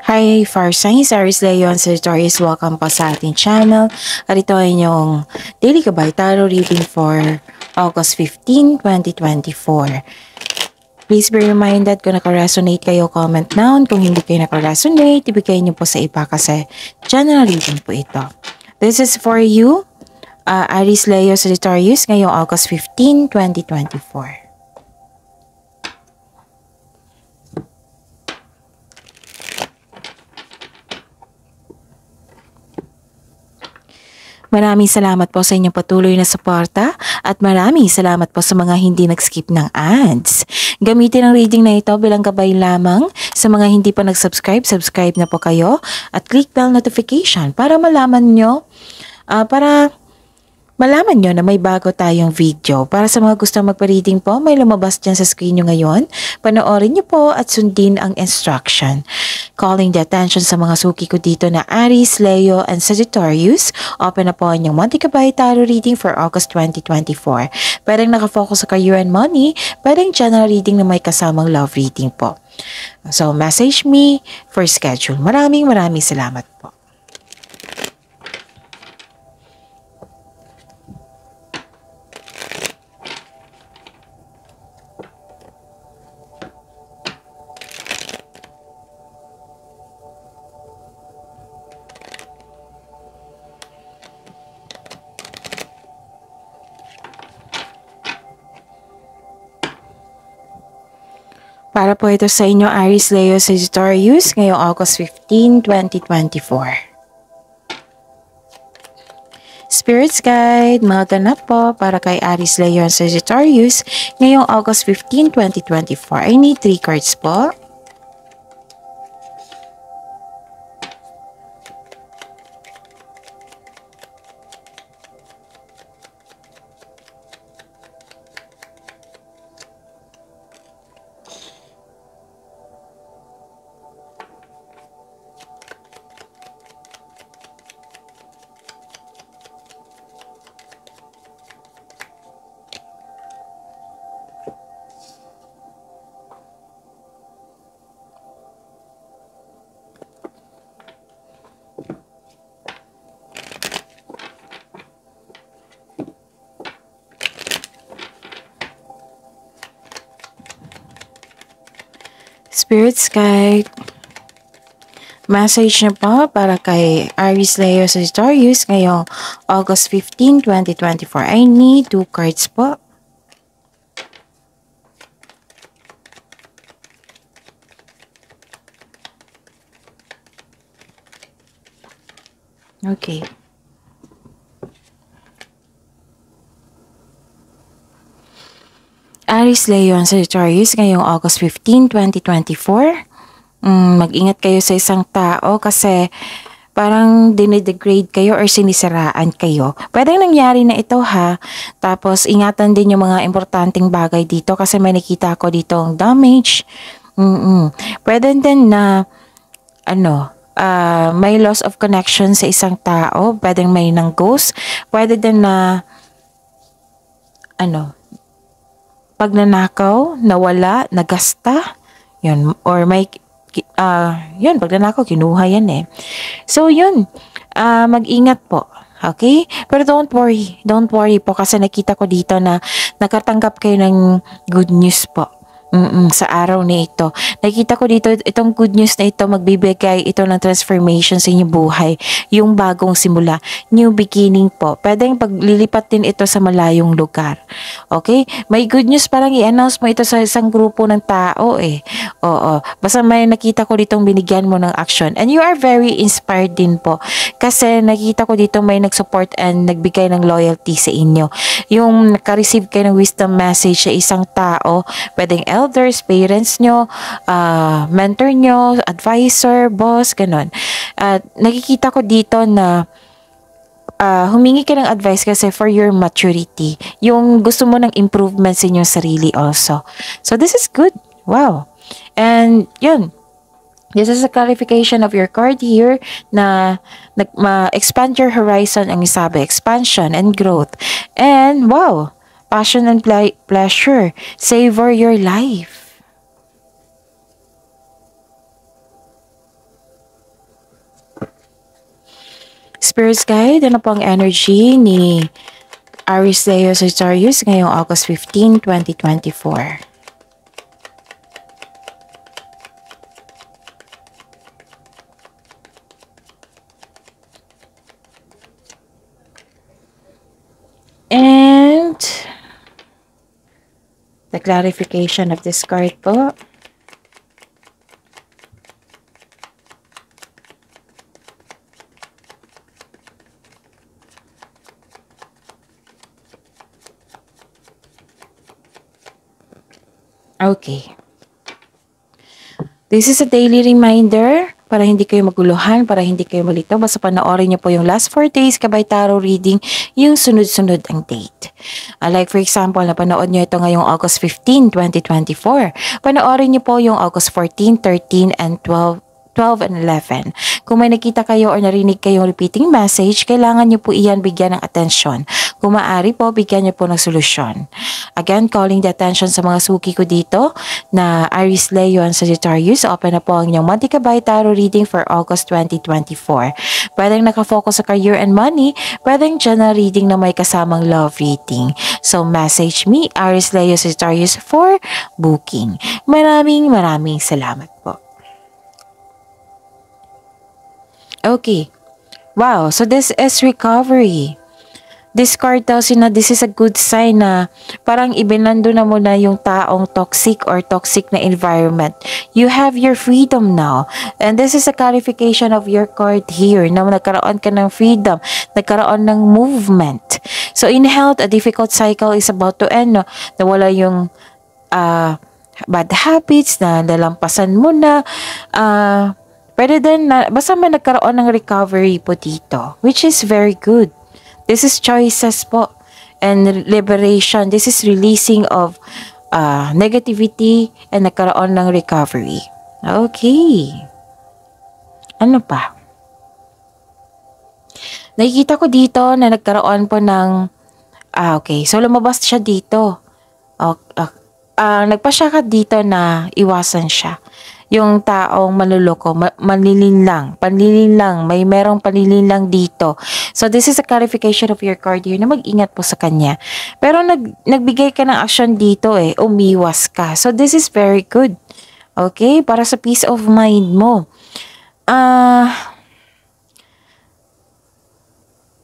Hi, Fire Signs, Aries Leon, Sagittarius, welcome po sa ating channel. At ito ay inyong Daily Gabay Tarot reading for August 15, 2024. Please be reminded kung naka-resonate kayo, comment down. Kung hindi kayo naka-resonate, ibigay niyo po sa iba kasi general reading po ito. This is for you, Aries Leo, Sagittarius, ngayong August 15, 2024. Maraming salamat po sa inyong patuloy na suporta at maraming salamat po sa mga hindi nag-skip ng ads. Gamitin ang reading na ito bilang gabay lamang. Sa mga hindi pa nag-subscribe, subscribe na po kayo at click bell notification para malaman nyo na may bago tayong video. Para sa mga gusto magpa-reading po, may lumabas dyan sa screen nyo ngayon. Panoorin nyo po at sundin ang instruction. Calling the attention sa mga suki ko dito na Aries, Leo, and Sagittarius. Open na po ang inyong Monthly Gabay Tarot reading for August 2024. Pwedeng nakafocus sa career and money, pwedeng general reading na may kasamang love reading po. So, message me for schedule. Maraming salamat po. Para po ito sa inyo, Aries, Leo, Sagittarius, ngayong August 15, 2024. Spirits Guide, mga ganap po para kay Aries, Leo, and Sagittarius, ngayong August 15, 2024. I need 3 cards po. Spirits Guide, message niyo po para kay Aries, Leo, Sagittarius ngayong August 15, 2024. I need 2 cards po. Okay. Aries, Leo, and Sagittarius ngayong August 15, 2024. Mag-ingat kayo sa isang tao kasi parang dinidegrade kayo or sinisiraan kayo. Pwedeng nangyari na ito ha. Tapos ingatan din yung mga importanteng bagay dito kasi may nakita ako ditong damage. Pwede din na may loss of connection sa isang tao. Pwedeng may nang ghost. Pwede din na pagnanakaw, nawala, nagasta, yun, or may, yun, pagnanakaw, kinuha yan eh. So, yun, mag-ingat po, okay? Pero don't worry po kasi nakita ko dito na nakatanggap kayo ng good news po. Sa araw na ito. Nakita ko dito, itong good news na ito, magbibigay ito ng transformation sa inyong buhay. Yung bagong simula. New beginning po. Pwedeng paglilipat din ito sa malayong lugar. Okay? May good news parang i-announce mo ito sa isang grupo ng tao eh. Oo. Basta may nakita ko ditong binigyan mo ng action. And you are very inspired din po. Kasi nakita ko dito may nag-support and nagbigay ng loyalty sa inyo. Yung naka-receive kayo ng wisdom message sa isang tao, pwedeng elders, parents nyo, mentor nyo, advisor, boss, ganun. Nakikita ko dito na humingi ka ng advice kasi for your maturity. Yung gusto mo ng improvement sa inyong sarili also. So this is good. Wow. And yun. This is a clarification of your card here na expand your horizon ang sabi. Expansion and growth. And wow. Passion and pleasure. Savor your life. Spirit Guide, ano po ang energy ni Aries Leo Sagittarius ngayong August 15, 2024? And the clarification of this card po. Okay. This is a daily reminder para hindi kayo maguluhan, para hindi kayo malito. Basta panoorin niyo po yung last 4 days kabay tarot reading, yung sunod-sunod ang date. Like for example, napanood niyo ito ngayong August 15, 2024. Panoorin niyo po yung August 14, 13, and 12 and 11. Kung may nakita kayo or narinig kayong repeating message, kailangan nyo po iyan bigyan ng atensyon. Kung maaari po, bigyan nyo po ng solusyon. Again, calling the attention sa mga suki ko dito na Aries, Leo, and Sagittarius. Open na po ang inyong Monthly Kabay Tarot reading for August 2024. Pwedeng nakafocus sa career and money, pwedeng general reading na may kasamang love reading. So, message me, Aries, Leo, Sagittarius for booking. Maraming salamat po. Okay. Wow. So, this is recovery. This card tells you na this is a good sign na parang ibinando na mo na yung taong toxic or toxic na environment. You have your freedom now. And this is a clarification of your card here na nagkaroon ka ng freedom, nagkaroon ng movement. So, in health, a difficult cycle is about to end. No? Nawala yung bad habits na nalampasan mo na. Pwede din na, basta may nagkaroon ng recovery po dito, which is very good. This is choices po and liberation. This is releasing of negativity and nagkaroon ng recovery. Okay. Ano pa? Nakikita ko dito na nagkaroon po ng, okay, so lumabas siya dito. Nagpa siya ka dito na iwasan siya. Yung taong manluloko, panlilinlang, may merong panlilinlang dito. So, this is a clarification of your card here na mag-ingat po sa kanya. Pero nagbigay ka ng action dito umiwas ka. So, this is very good. Okay? Para sa peace of mind mo.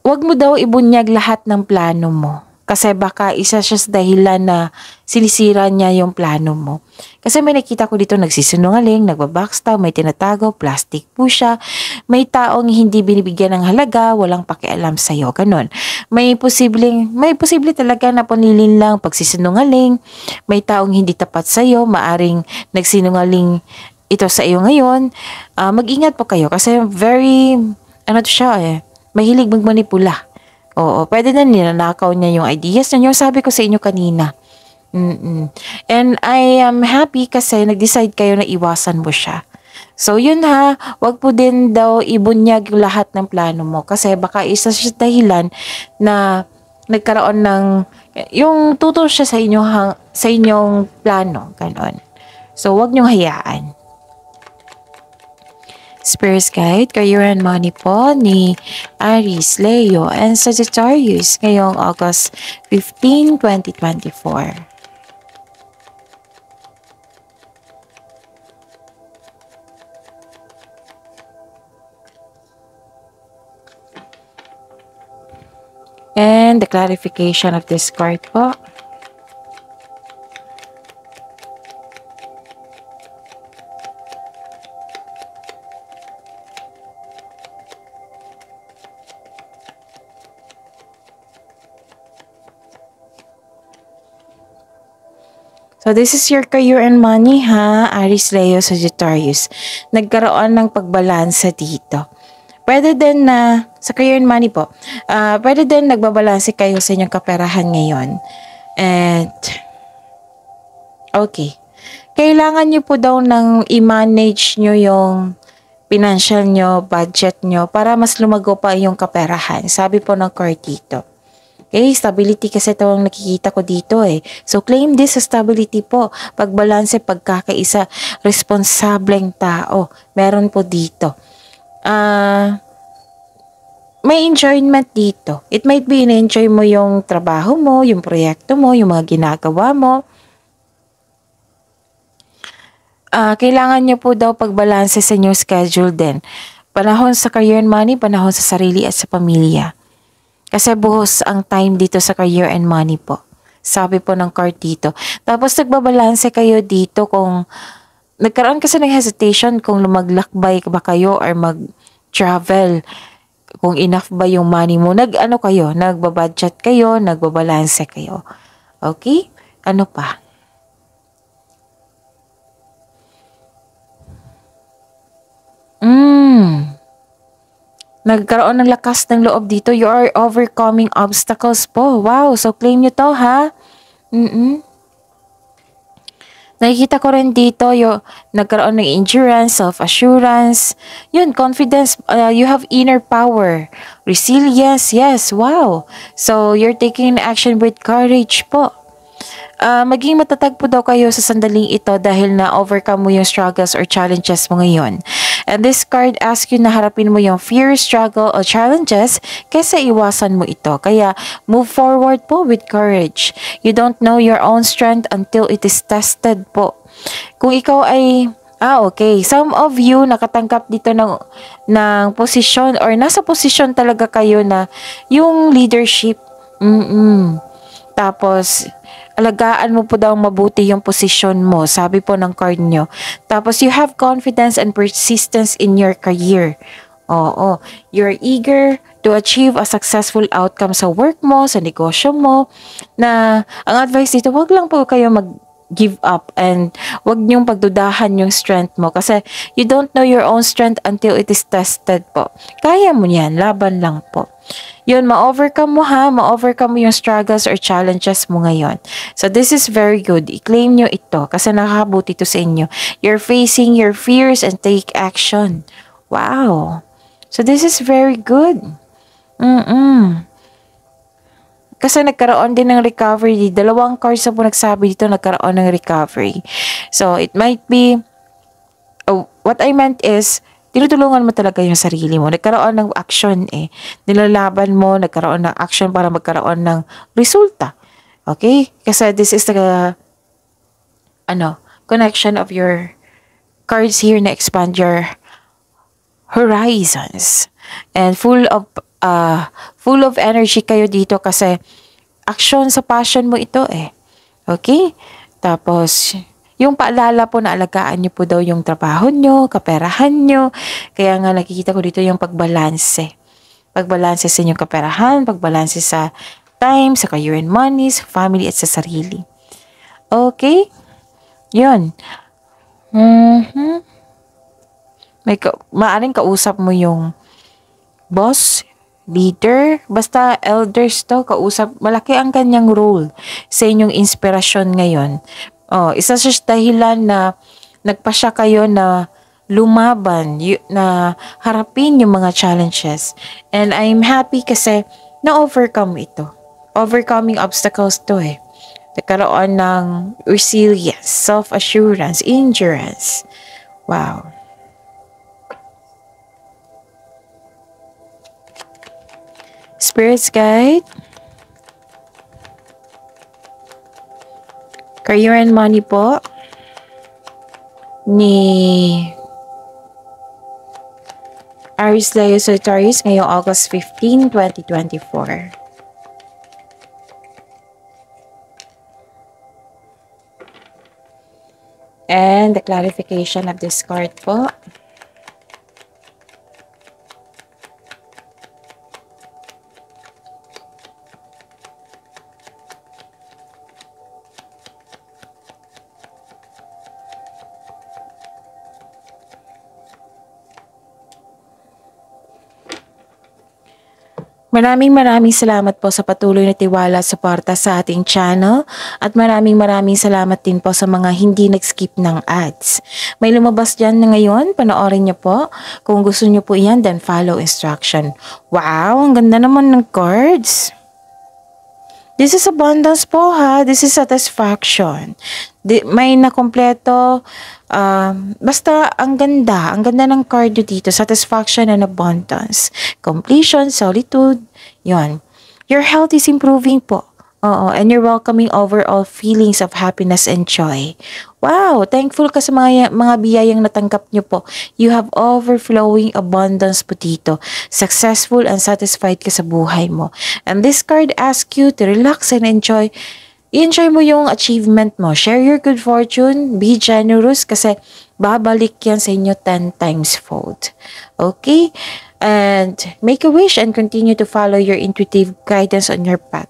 Wag mo daw ibunyag lahat ng plano mo. Kasi baka isa siya sa dahilan na sinisira niya yung plano mo. Kasi may nakita ko dito nagsisinungaling, nagbabackstab, may tinatago, plastic po siya. May taong hindi binibigyan ng halaga, walang pakialam sa'yo, ganun. May posible talaga na panlilin lang pagsisinungaling. May taong hindi tapat sa'yo, maaring nagsinungaling ito sa iyo ngayon. Mag-ingat po kayo kasi very, mahilig magmanipula. Oo, pwede na ninanakaw niya yung ideas niya. Yung sabi ko sa inyo kanina. And I am happy kasi nag-decide kayo na iwasan mo siya. So, yun ha. Wag po din daw ibunyag yung lahat ng plano mo. Kasi baka isa siya dahilan na nagkaroon ng yung tutol siya sa inyong plano. Ganon. So, wag niyong hayaan. Spirit Guide, career and money po ni Aries, Leo, and Sagittarius ngayong August 15, 2024. And the clarification of this card po. So, this is your career and money, ha? Aries, Leo, Sagittarius. Nagkaroon ng pagbalansa dito. Pwede din na, sa career and money po, pwede din nagbabalanse kayo sa inyong kaperahan ngayon. And, okay. Kailangan nyo po daw nang i-manage nyo yung financial nyo, budget nyo, para mas lumago pa yung kaperahan. Sabi po ng card dito. Okay, stability kasi ito ang nakikita ko dito So, claim this stability po. Pagbalanse, pagkakaisa, responsableng tao. Meron po dito. may enjoyment dito. It might be in-enjoy mo yung trabaho mo, yung proyekto mo, yung mga ginagawa mo. Kailangan nyo po daw pagbalanse sa inyong schedule din. Panahon sa career and money, panahon sa sarili at sa pamilya. Kasi buhos ang time dito sa career and money po. Sabi po ng card dito. Tapos nagbabalanse kayo dito kung nagkaroon kasi ng hesitation kung lumaglakbay ba kayo or mag-travel. Kung enough ba yung money mo. Nagbabudget kayo, nagbabalanse kayo. Okay? Ano pa? Nagkaroon ng lakas ng loob dito. You are overcoming obstacles po. Wow. So, claim nyo to, ha? Nakikita ko rin dito, nagkaroon ng endurance, self-assurance. Yun, confidence. You have inner power. Resilience. Yes, wow. So, you're taking action with courage po. Maging matatag po daw kayo sa sandaling ito dahil na-overcome mo yung struggles or challenges mo ngayon. And this card asks you na harapin mo yung fear, struggle, or challenges kaysa iwasan mo ito. Kaya, move forward po with courage. You don't know your own strength until it is tested po. Kung ikaw ay okay. Some of you nakatanggap dito ng posisyon or nasa posisyon talaga kayo na yung leadership. Tapos, alagaan mo po daw mabuti yung posisyon mo, sabi po ng card nyo. Tapos, you have confidence and persistence in your career. Oo. You're eager to achieve a successful outcome sa work mo, sa negosyo mo, na ang advice dito, wag lang po kayo give up and wag niyong pagdudahan yung strength mo kasi you don't know your own strength until it is tested po. Kaya mo yan, laban lang po. Yun, ma-overcome mo ha, ma-overcome mo yung struggles or challenges mo ngayon. So this is very good. I-claim nyo ito kasi nakakabuti ito sa inyo. You're facing your fears and take action. Wow. So this is very good. Kasi nagkaroon din ng recovery. Dalawang cards na po nagsabi dito nagkaroon ng recovery. So, it might be, what I meant is, tinutulungan mo talaga yung sarili mo. Nagkaroon ng action Nilalaban mo, nagkaroon ng action para magkaroon ng resulta. Okay? Kasi this is the, connection of your cards here na expand your horizons. And full of energy kayo dito kasi action sa passion mo ito Okay? Tapos, yung paalala po na alagaan nyo po daw yung trabaho nyo, kaperahan nyo. Kaya nga nakikita ko dito yung pagbalanse. Pagbalanse sa inyong kaperahan, pagbalanse sa time, sa career and money, sa family at sa sarili. Okay? Yun. Maaring kausap mo yung boss, leader, basta elders to, kausap, malaki ang kanyang role sa inyong inspirasyon ngayon. Isa siya dahilan na nagpasya kayo na lumaban, na harapin yung mga challenges. And I'm happy kasi na-overcome ito. Overcoming obstacles to Nagkaroon ng resilience, self-assurance, endurance. Wow. Spirits guide. Career and money po ni Aries, Leo, Sagittarius ngayong August 15, 2024. And the clarification of this card po. Maraming salamat po sa patuloy na tiwala at suporta sa ating channel at maraming salamat din po sa mga hindi nag-skip ng ads. May lumabas dyan na ngayon, panoorin nyo po. Kung gusto nyo po yan, then follow instruction. Wow, ang ganda naman ng cards. This is abundance po ha. This is satisfaction. May nakompleto. Basta ang ganda. Ang ganda ng card nyo dito. Satisfaction and abundance. Completion, solitude. Yon. Your health is improving po. Oo, and you're welcoming overall feelings of happiness and joy. Wow, thankful ka sa mga biyayang natanggap nyo po. You have overflowing abundance po dito. Successful and satisfied ka sa buhay mo. And this card asks you to relax and enjoy. I-enjoy mo yung achievement mo. Share your good fortune. Be generous kasi babalik yan sa inyo 10 times fold. Okay? And make a wish and continue to follow your intuitive guidance on your path.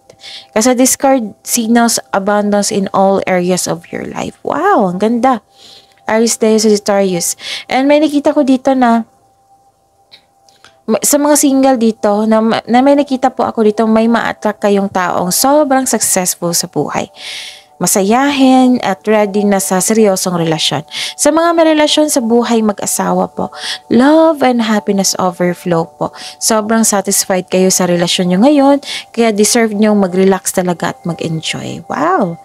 Kasi this card signals abundance in all areas of your life. Wow, ang ganda. Aries, Leo, Sagittarius. And may nakita ko dito na sa mga single dito, na may nakita po ako dito, may ma-attract kayong taong sobrang successful sa buhay. Masayahin at ready na sa seryosong relasyon. Sa mga may relasyon sa buhay mag-asawa po, love and happiness overflow po. Sobrang satisfied kayo sa relasyon nyo ngayon, kaya deserve nyo mag-relax talaga at mag-enjoy. Wow!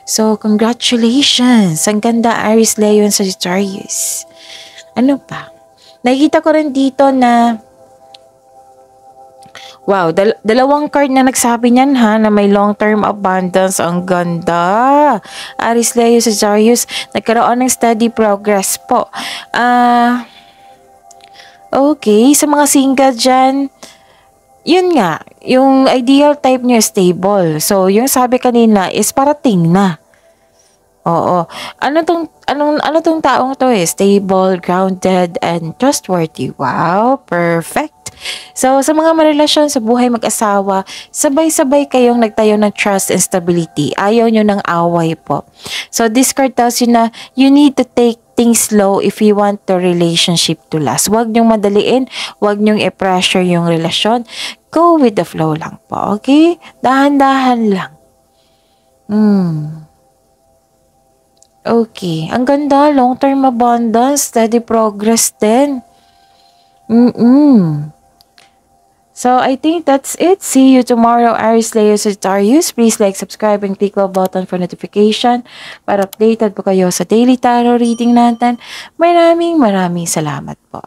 So, congratulations! Ang ganda, Aries, Leo, and Sagittarius. Ano pa? Nakikita ko rin dito na wow, dalawang card na nagsabi niyan ha, na may long-term abundance. Ang ganda. Aries, Leo, Sagittarius, nagkaroon ng steady progress po. Okay, sa mga single dyan, yun nga, yung ideal type nyo is stable. So, yung sabi kanina is parating na. Oo. Ano tong taong to eh? Stable, grounded, and trustworthy. Wow, perfect. So, sa mga marelasyon sa buhay mag-asawa, sabay-sabay kayong nagtayo ng trust and stability. Ayaw nyo ng away po. So, this card tells you na you need to take things slow if you want the relationship to last. Huwag nyong madaliin, huwag nyong i-pressure yung relasyon. Go with the flow lang po, okay? Dahan-dahan lang. Okay. Ang ganda, long-term abundance, steady progress din. So, I think that's it. See you tomorrow, Aries, Leo, Sagittarius. Please like, subscribe, and click the button for notification para updated po kayo sa daily tarot reading natin. Maraming salamat po.